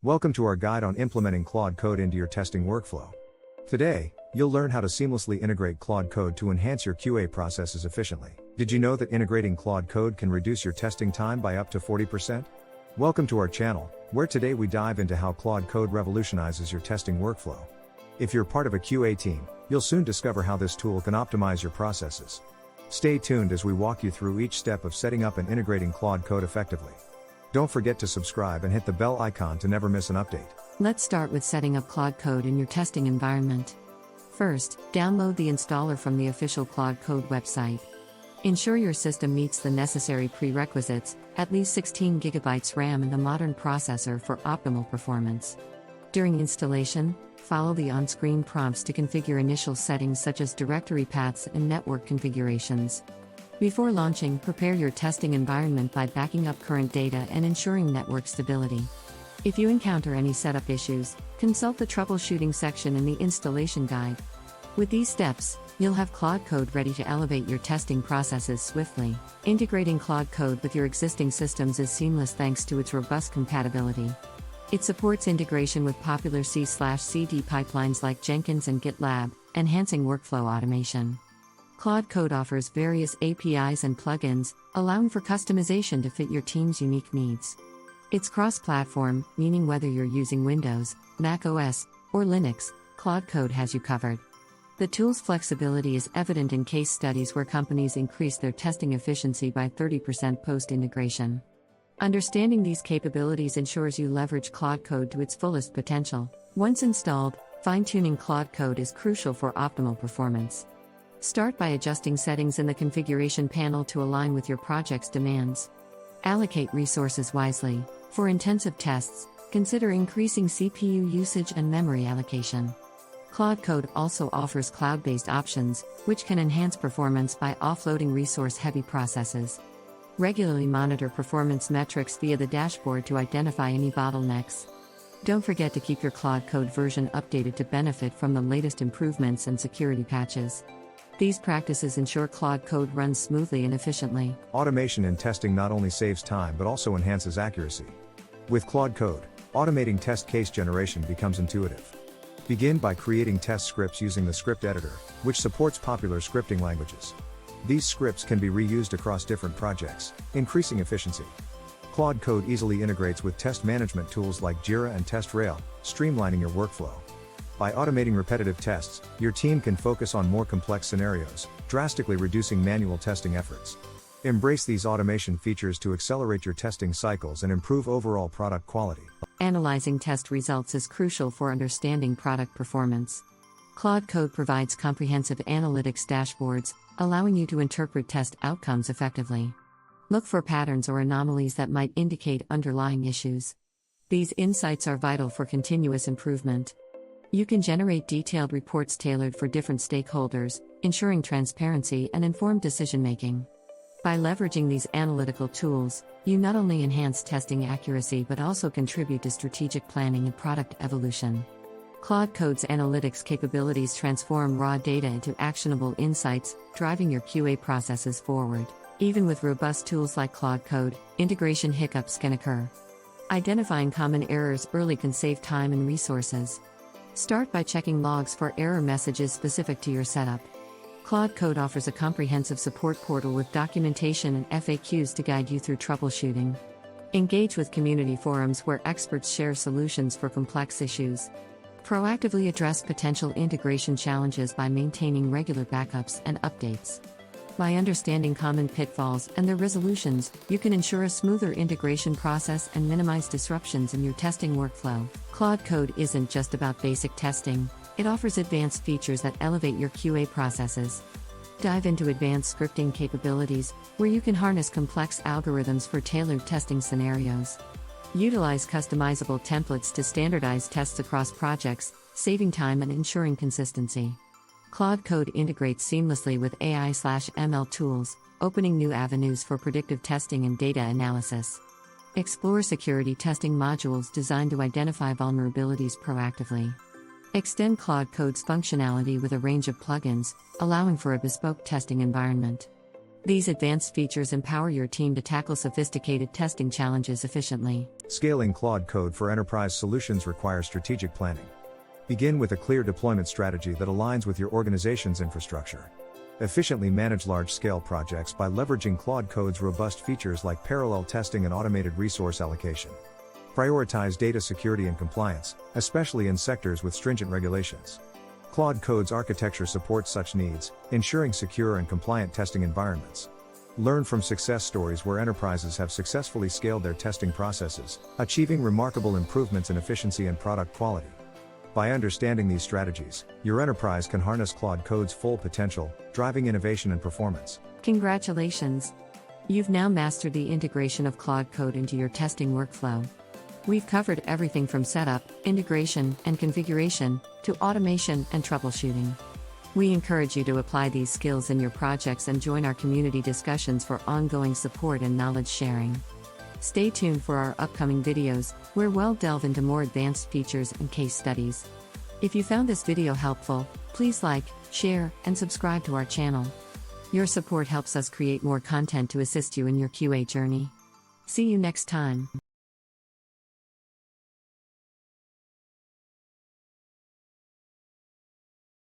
Welcome to our guide on implementing ClaudeCode into your testing workflow. Today, you'll learn how to seamlessly integrate ClaudeCode to enhance your QA processes efficiently. Did you know that integrating ClaudeCode can reduce your testing time by up to 40%? Welcome to our channel, where today we dive into how ClaudeCode revolutionizes your testing workflow. If you're part of a QA team, you'll soon discover how this tool can optimize your processes. Stay tuned as we walk you through each step of setting up and integrating ClaudeCode effectively. Don't forget to subscribe and hit the bell icon to never miss an update. Let's start with setting up ClaudeCode in your testing environment. First, download the installer from the official ClaudeCode website. Ensure your system meets the necessary prerequisites, at least 16 GB RAM and a modern processor for optimal performance. During installation, follow the on-screen prompts to configure initial settings such as directory paths and network configurations. Before launching, prepare your testing environment by backing up current data and ensuring network stability. If you encounter any setup issues, consult the troubleshooting section in the installation guide. With these steps, you'll have ClaudeCode ready to elevate your testing processes swiftly. Integrating ClaudeCode with your existing systems is seamless thanks to its robust compatibility. It supports integration with popular C/CD pipelines like Jenkins and GitLab, enhancing workflow automation. ClaudeCode offers various APIs and plugins, allowing for customization to fit your team's unique needs. It's cross-platform, meaning whether you're using Windows, Mac OS, or Linux, ClaudeCode has you covered. The tool's flexibility is evident in case studies where companies increase their testing efficiency by 30% post-integration. Understanding these capabilities ensures you leverage ClaudeCode to its fullest potential. Once installed, fine-tuning ClaudeCode is crucial for optimal performance. Start by adjusting settings in the configuration panel to align with your project's demands. Allocate resources wisely. For intensive tests, consider increasing CPU usage and memory allocation. ClaudeCode also offers cloud-based options, which can enhance performance by offloading resource-heavy processes. Regularly monitor performance metrics via the dashboard to identify any bottlenecks. Don't forget to keep your ClaudeCode version updated to benefit from the latest improvements and security patches. These practices ensure ClaudeCode runs smoothly and efficiently. Automation in testing not only saves time but also enhances accuracy. With ClaudeCode, automating test case generation becomes intuitive. Begin by creating test scripts using the script editor, which supports popular scripting languages. These scripts can be reused across different projects, increasing efficiency. ClaudeCode easily integrates with test management tools like Jira and TestRail, streamlining your workflow. By automating repetitive tests, your team can focus on more complex scenarios, drastically reducing manual testing efforts. Embrace these automation features to accelerate your testing cycles and improve overall product quality. Analyzing test results is crucial for understanding product performance. ClaudeCode provides comprehensive analytics dashboards, allowing you to interpret test outcomes effectively. Look for patterns or anomalies that might indicate underlying issues. These insights are vital for continuous improvement. You can generate detailed reports tailored for different stakeholders, ensuring transparency and informed decision-making. By leveraging these analytical tools, you not only enhance testing accuracy but also contribute to strategic planning and product evolution. ClaudeCode's analytics capabilities transform raw data into actionable insights, driving your QA processes forward. Even with robust tools like ClaudeCode, integration hiccups can occur. Identifying common errors early can save time and resources. Start by checking logs for error messages specific to your setup. ClaudeCode offers a comprehensive support portal with documentation and FAQs to guide you through troubleshooting. Engage with community forums where experts share solutions for complex issues. Proactively address potential integration challenges by maintaining regular backups and updates. By understanding common pitfalls and their resolutions, you can ensure a smoother integration process and minimize disruptions in your testing workflow. ClaudeCode isn't just about basic testing, it offers advanced features that elevate your QA processes. Dive into advanced scripting capabilities, where you can harness complex algorithms for tailored testing scenarios. Utilize customizable templates to standardize tests across projects, saving time and ensuring consistency. ClaudeCode integrates seamlessly with AI/ML tools, opening new avenues for predictive testing and data analysis. Explore security testing modules designed to identify vulnerabilities proactively. Extend ClaudeCode's functionality with a range of plugins, allowing for a bespoke testing environment. These advanced features empower your team to tackle sophisticated testing challenges efficiently. Scaling ClaudeCode for enterprise solutions requires strategic planning. Begin with a clear deployment strategy that aligns with your organization's infrastructure. Efficiently manage large-scale projects by leveraging ClaudeCode's robust features like parallel testing and automated resource allocation. Prioritize data security and compliance, especially in sectors with stringent regulations. ClaudeCode's architecture supports such needs, ensuring secure and compliant testing environments. Learn from success stories where enterprises have successfully scaled their testing processes, achieving remarkable improvements in efficiency and product quality. By understanding these strategies, your enterprise can harness ClaudeCode's full potential, driving innovation and performance. Congratulations! You've now mastered the integration of ClaudeCode into your testing workflow. We've covered everything from setup, integration, and configuration, to automation and troubleshooting. We encourage you to apply these skills in your projects and join our community discussions for ongoing support and knowledge sharing. Stay tuned for our upcoming videos, where we'll delve into more advanced features and case studies. If you found this video helpful, please like, share, and subscribe to our channel. Your support helps us create more content to assist you in your QA journey. See you next time.